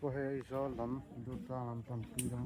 po hay zo lam du ta lam tam pi lam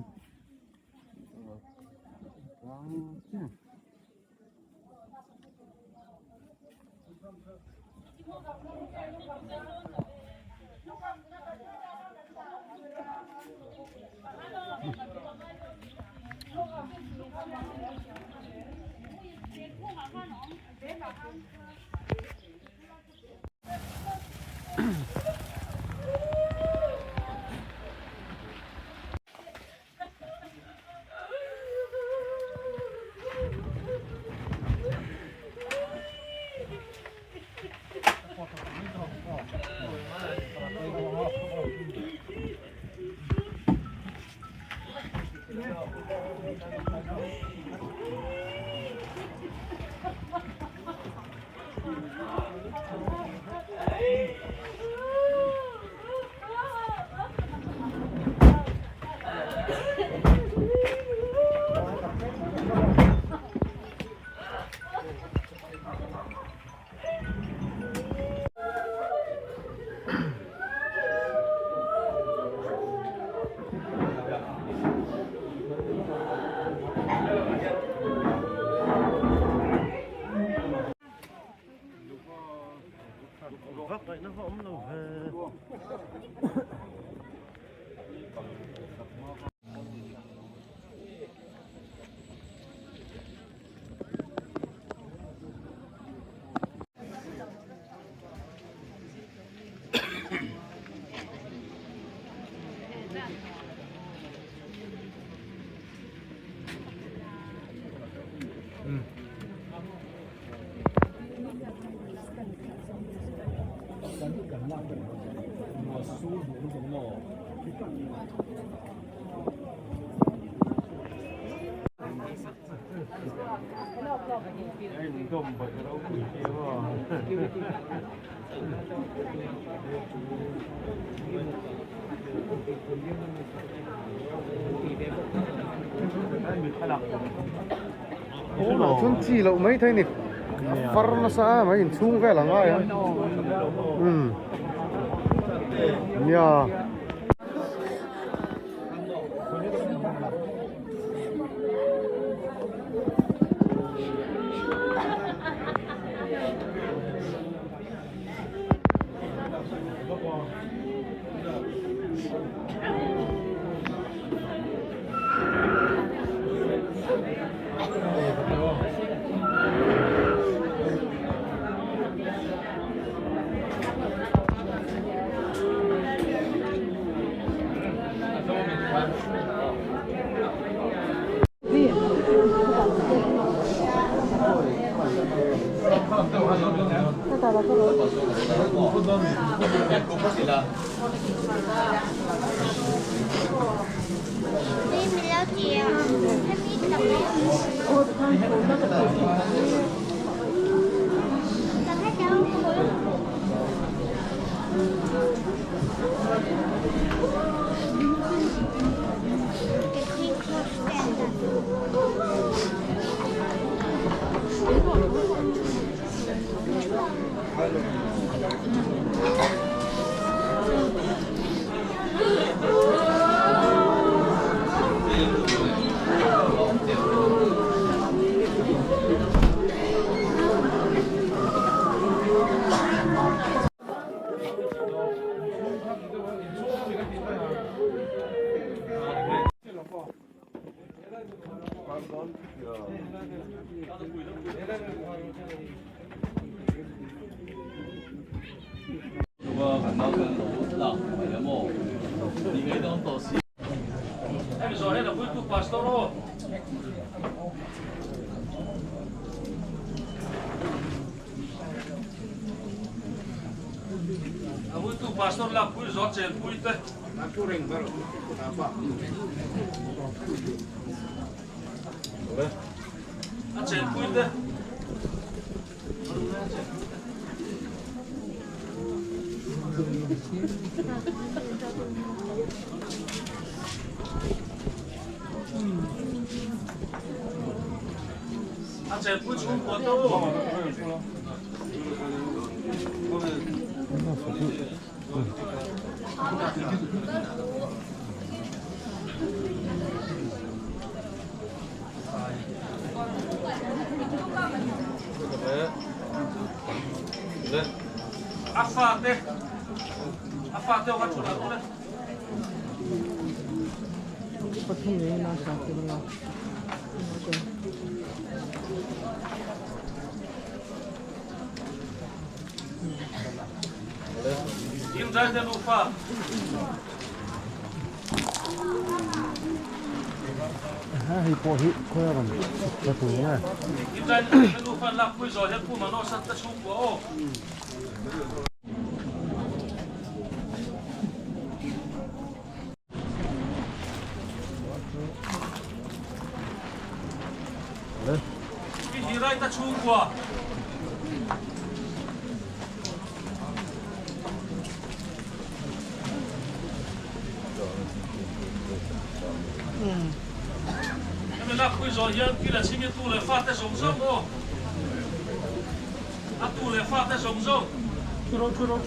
vậy nó hõm đâu về ủa chun chi lậu mấy thế này phar nó xa mấy hình chung cái là ngay á nhờ pastor la pui zot chen pui te na turing baro apa a chen pui te a chen pui chung po to Afate o kachula kule. Patunnya nasa kira. Im dal de lufa. Hi koiran. Patunnya. Im dal de lufa la pui zo he pu ma no sa ta chu ko o. Ki hirai ta chu ko. La pui zo hian ki la chimi tu le fa te zong zong o. A tu le fa te zong zong. Churo.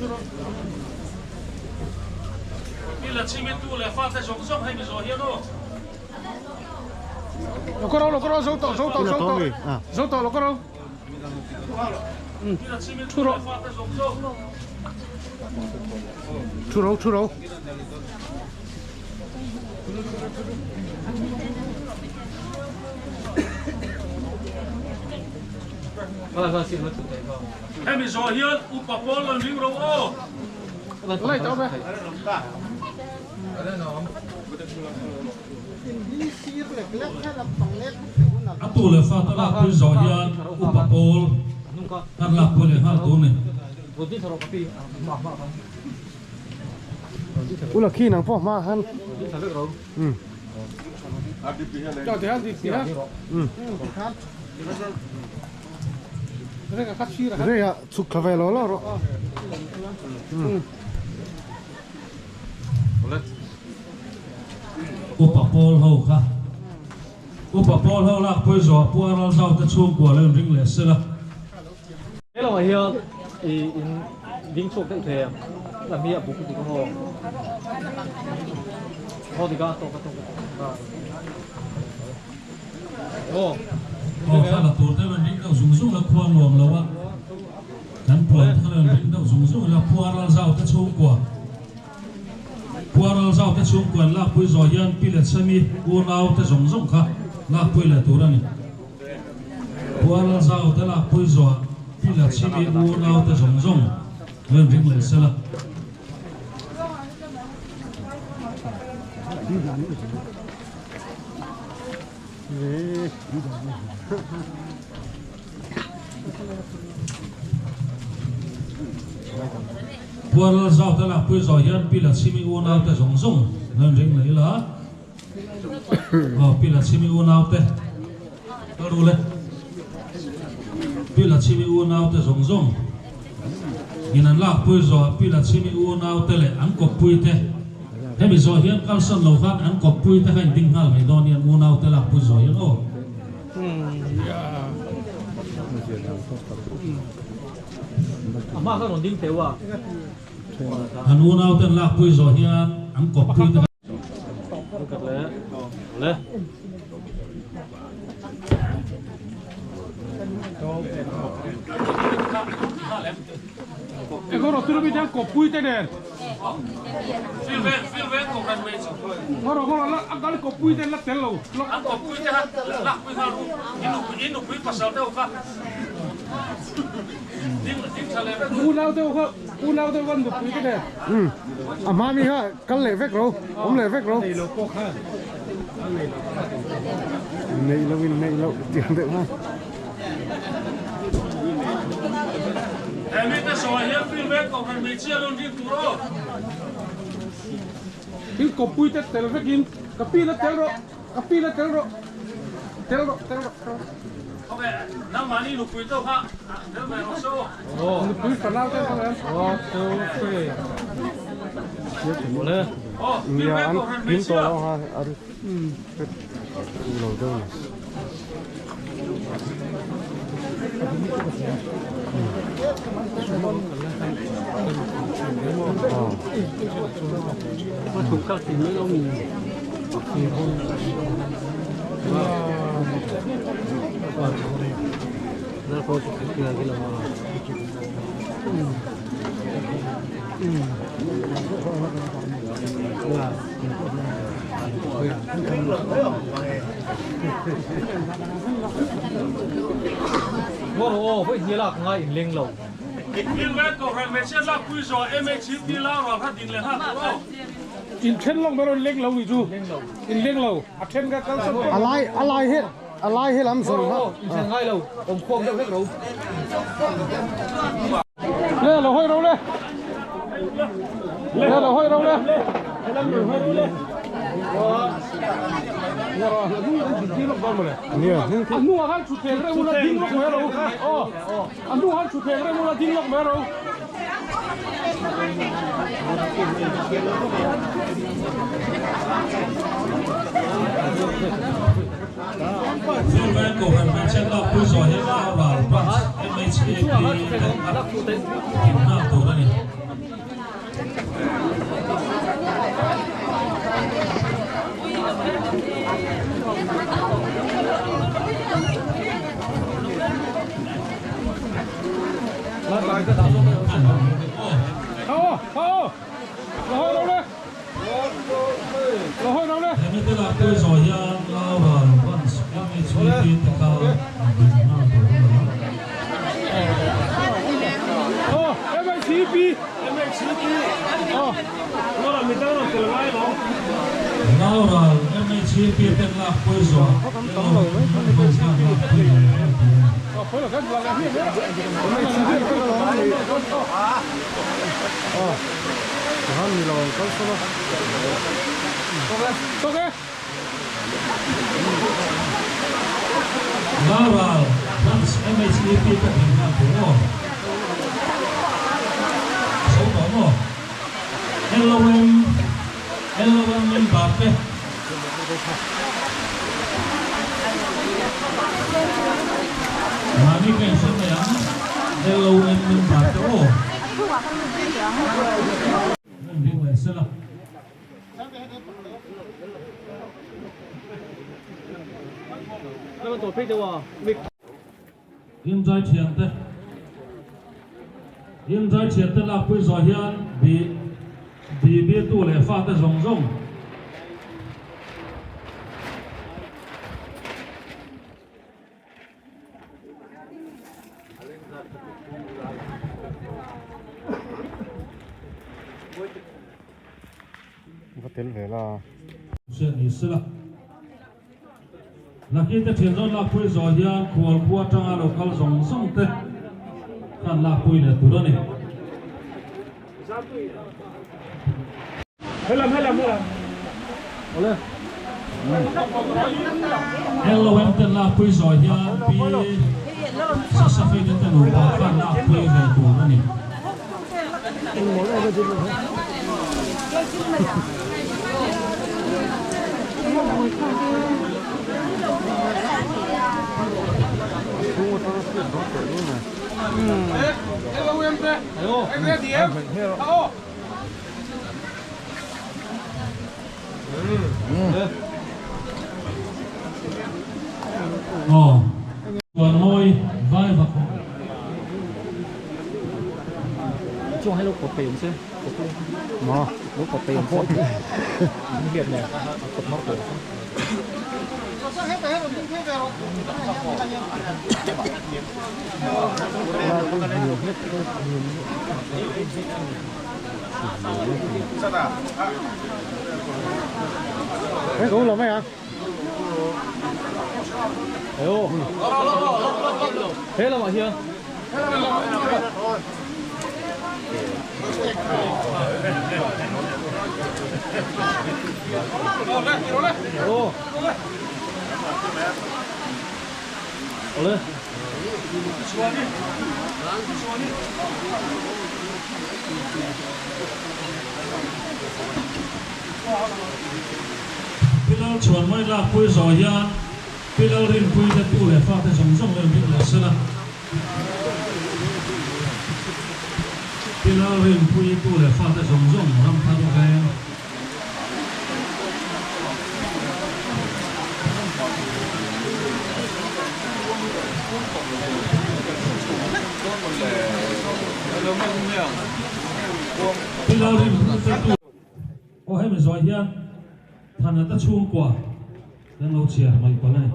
Ki la chimi tu le fa te zong zong hai mi zo hian o. Lo zo to. Zo to lo koro. Ki la chimi tu le fa te zong zong. Churo. Hai mi zo hian u pa pol lo ring ro o. Lai tao be. A tu le fa ta la pui zo hian u pa pol. An la pui le ha tu ne. Ula khi nang po ma han. Cho thì ăn thì ăn. Cái cắt chi là Re ya chuk khavelo lo ro. U pa pol ho kha. U pa pol ho la pui zo pu ral zau ta chu ko le ring le se la. Thế là hiện in dính chuột đấy thì là mi ở bụng thì có hồ thì có ô O kha la tur te le ring dau zung zung la khuan luam lo wa. Kan poi ta le ring dau zung zung la pu ral zau ta chu ko. Pu ral zau ta chu ko la pui zo hian pi le chami u nau ta zung zung kha la pui le tur ani. Pu ral zau ta la pui zo pi le chami u nau ta zung zung le ring le se la. Puar zau ta la pui zo hian pi la chimi u nau te zong zong nan ring le la. Pi la chimi u nau te. To ru le. Pi la chimi u nau te zong zong. Ginan la pui zo pi la chimi u nau te le an kop pui te. He mi zo hian kal san lo khan an kop pui te khan ding hal mai don hian u nau te la pui zo hian o. mà các con dính téo à An u nau te la pui zo hian an kop pui te. cật lẽ cái con tôi bị đang cột bụi tay đèn. Fil ven ko kan me chu. Con là ăn cái cột bụi tay lắc téo lâu. An kop pui te ha la pui ha inu pui pasal te o kha. Ding chale. U nào tôi vẫn được bụi tay đèn. Ma mi ha kan le vek ro. Om le vek ro. Nei lo tiang de ma. Em biết số hiệp phim ven ko kan me chia luôn ding tu ro. Cái cột bụi tay téo vek in. Cái pi nó téo rồi. Téo rồi. Ok, nam mani lu pui to ha. Del me no so. Bụi phải lao tay con em. ô lẽ Oh, phim Ya ven an ko kan me pin to chia. lo ha ar. Lo do. มาถูกเข้าถึงไม่ต้องมีแล้วพอจะเกลือกิโล哇哦，会接了，我引领了。因为个人没现在规则，MH 地拉了，他顶了他哦。 อินเทนลงไปเราเล็งเราอีกจูอินเล็งเราอัดเทนกันกันสัก อะไรให้ล้ำสูงครับ อินเทนง่ายเราผมควงเล็กเรา เนี่ยเราให้เราเลยเนี่ยเราให้เราเลยให้เราให้เราเลยว้าวดิ้งลงกันหมดเลย เนี่ย อันนู้นหันชุดเทงเรื่องมูลดิ้งลงมาเราอ๋ออันนู้นหันชุดเทงเรื่องมูลดิ้งลงมาเรา 因为个人没现在规则现在了，MH 地顶那多了呢。 Ini telah tu saya lawan once ini cuci tekal Oh, MHCP. Oh, orang minta orang kelai loh. lawan ini cuci tekal puasa. Oh, kalau kan belakang ni. Oh, Tuhan milau kau semua. Okey. Lawan once ini cuci tekal puasa. Soalnya, Elowen Mbappe. Mami kan sebenarnya Elowen Mbappe. Oh. Ini masalah. Nó tổ phích đâu à? Hiện tại chuyện là bây giờ hiện bị tu lệ phát tới rong rong. Có tiền về là Chuyện ý sự là khi ta thiền là bây giờ hiện khuôn qua trong alo cal rong rong te kan là bây giờ tu đó này. Hellam. Oleh. Hello em tên là bây giờ hiện bị sa phê đến tên là kan là bây giờ tu đó này. Hello em đây. Hello. Em đây gì em? Hello. Còn ngôi vai vật. Chungให้ลูกกดเปลี่ยนใช่กดลูกลูกกดเปลี่ยนโคตรเบียดเนี่ยกดมากกว่า Đấy cũng là mấy à? Thế là mọi người. Ồ. Oleh. Pilal chuan mai la pui zo hian pilal rin pui te tu le fa te zong zong le bin la sela Pila rin pui tu le fa ta song song ram tha do kai pila rin pui tu o hai mình rồi hian than ta chung kwa đang lâu chia mai pa này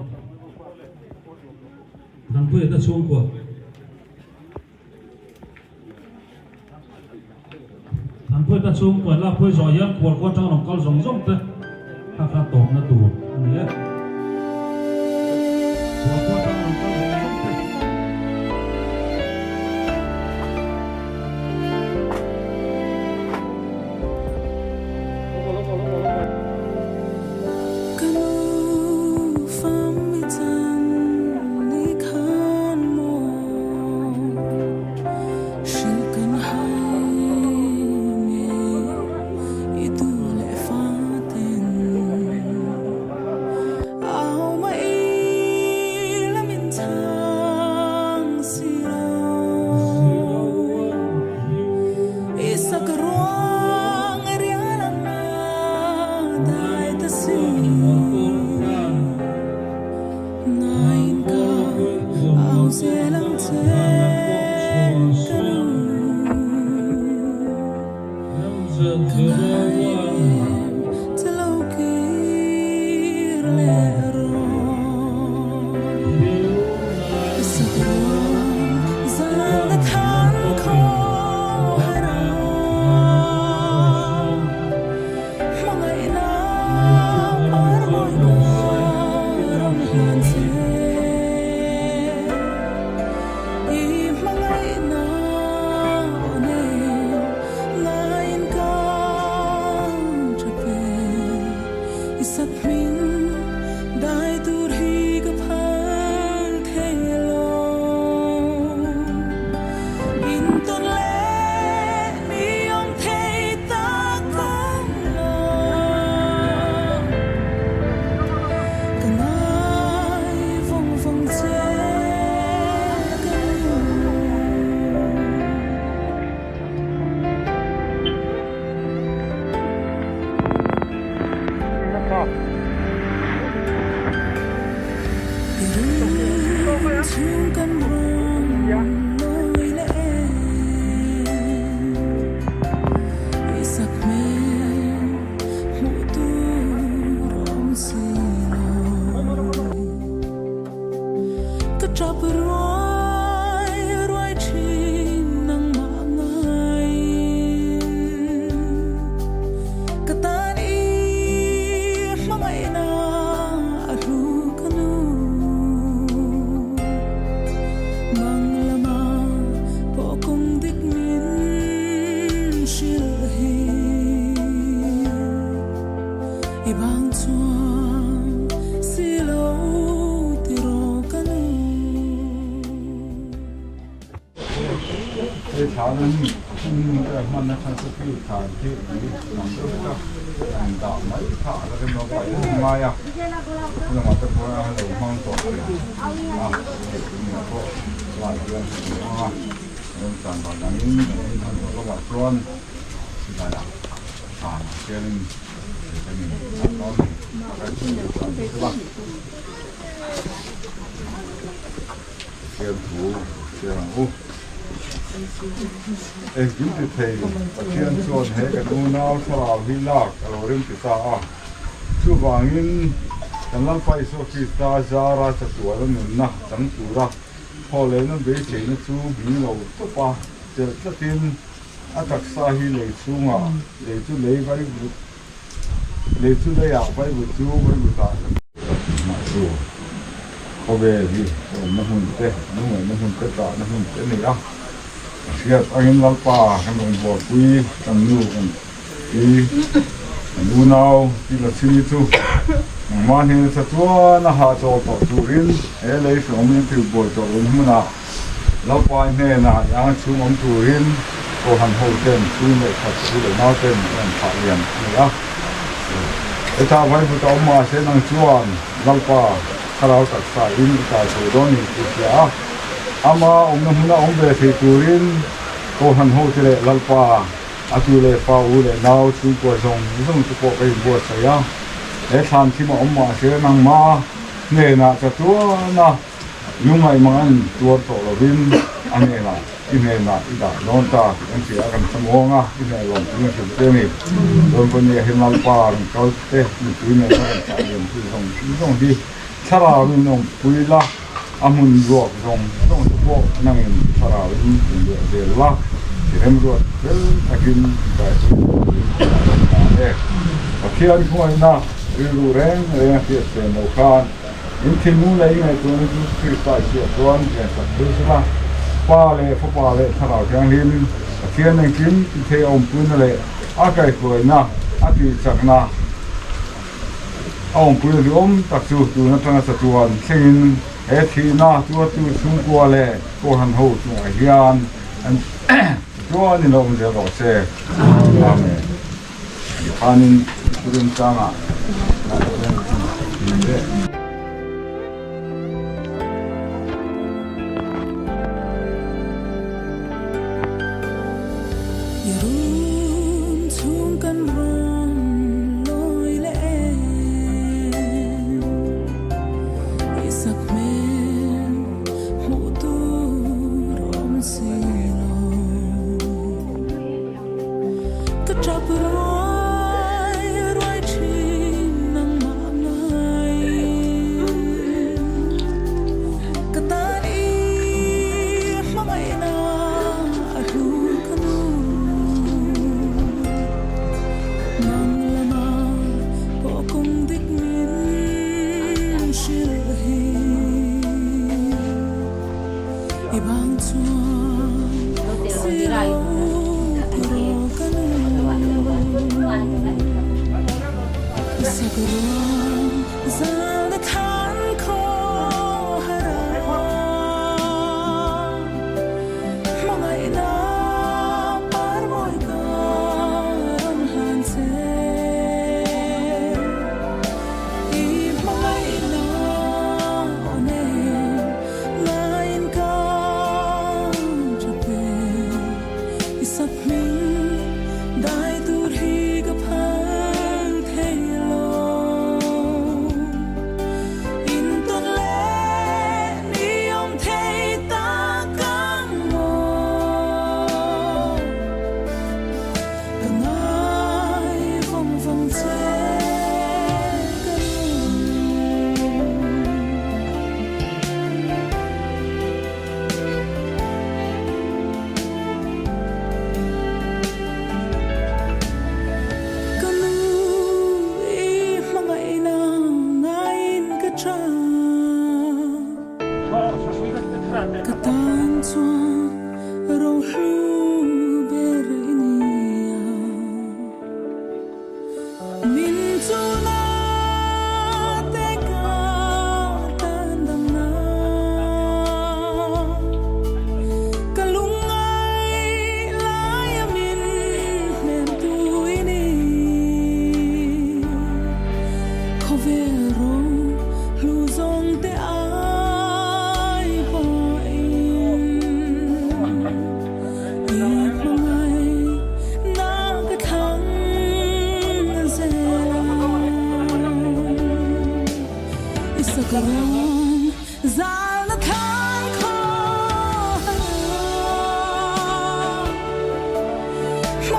than pui ta chung kwa anh quên ta xuống quên là quên rồi á quên quan trọng là con giống giống thế ha ha tổ nó tù nhé quên quan trọng là con giống giống thế 저는 만나 산수기 단지 남도가 안다 많이 타는 거 마야 그냥 왔다 보야 하는 방도 아 이거 와이런 거 그런 거 나는 한도 와 그런 시간이야 아 걔는 재미 나도 같이 봐 그리고 Gimti thầy thiên chuan he cái nu nao thao hi lak alo rim ti ta chu wangin kan lam pai so ki ta zara cha tu ala nun na chang tu ra ho le na be che na chu bi lo to pa che cha tin a tak sa hi le chu nga le chu le vai le chu le ya vai bu chu vai bu ta ma chu ho be hi na hun te na hun te ta na hun te ni a siat angin lalpa kan on board kui kan nu kan i nu nau ti la sini tu ma hin sa tua na ha cho to turin e le shom ni tu bo to un huna lalpa ne na yang chu mom turin ko han ho ten chu ne khat chu le na ten an pha lian ya e ta vai bu to ma se nang chuan lalpa kharau tak sa in ta chu do ni tu ya ama omna huna ombe se turin ko han ho tele lalpa atule pa ule nau chu ko zong chu ko kai bo sa ya e than chi ma omma se nang ma ne na cha tu na yungai mangan tuar to lovin ane na ine na ida non ta an chi akan samonga ine lom ine chu te ni don ko ni himal pa kau te ni ne na cha yem chu zong di chara min nom puila amun ruột rong bộ năng sara in de la thì em ruột vel akin cái này khi anh coi na ru ren ren phía trên đầu khan in thì muốn lấy này tôi nó cứ phải sửa con để sản xuất ra pa lệ sara trang hin khi anh kiếm thì ông pun lệ cái coi na thì chắc na ông pun thì ông tác dụng tu nó trang sát tuan xin hết khi na tua xung qua lệ cô han hậu tu hiền anh tua ni lòng giờ gọi xe amen anin turun sama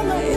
Hãy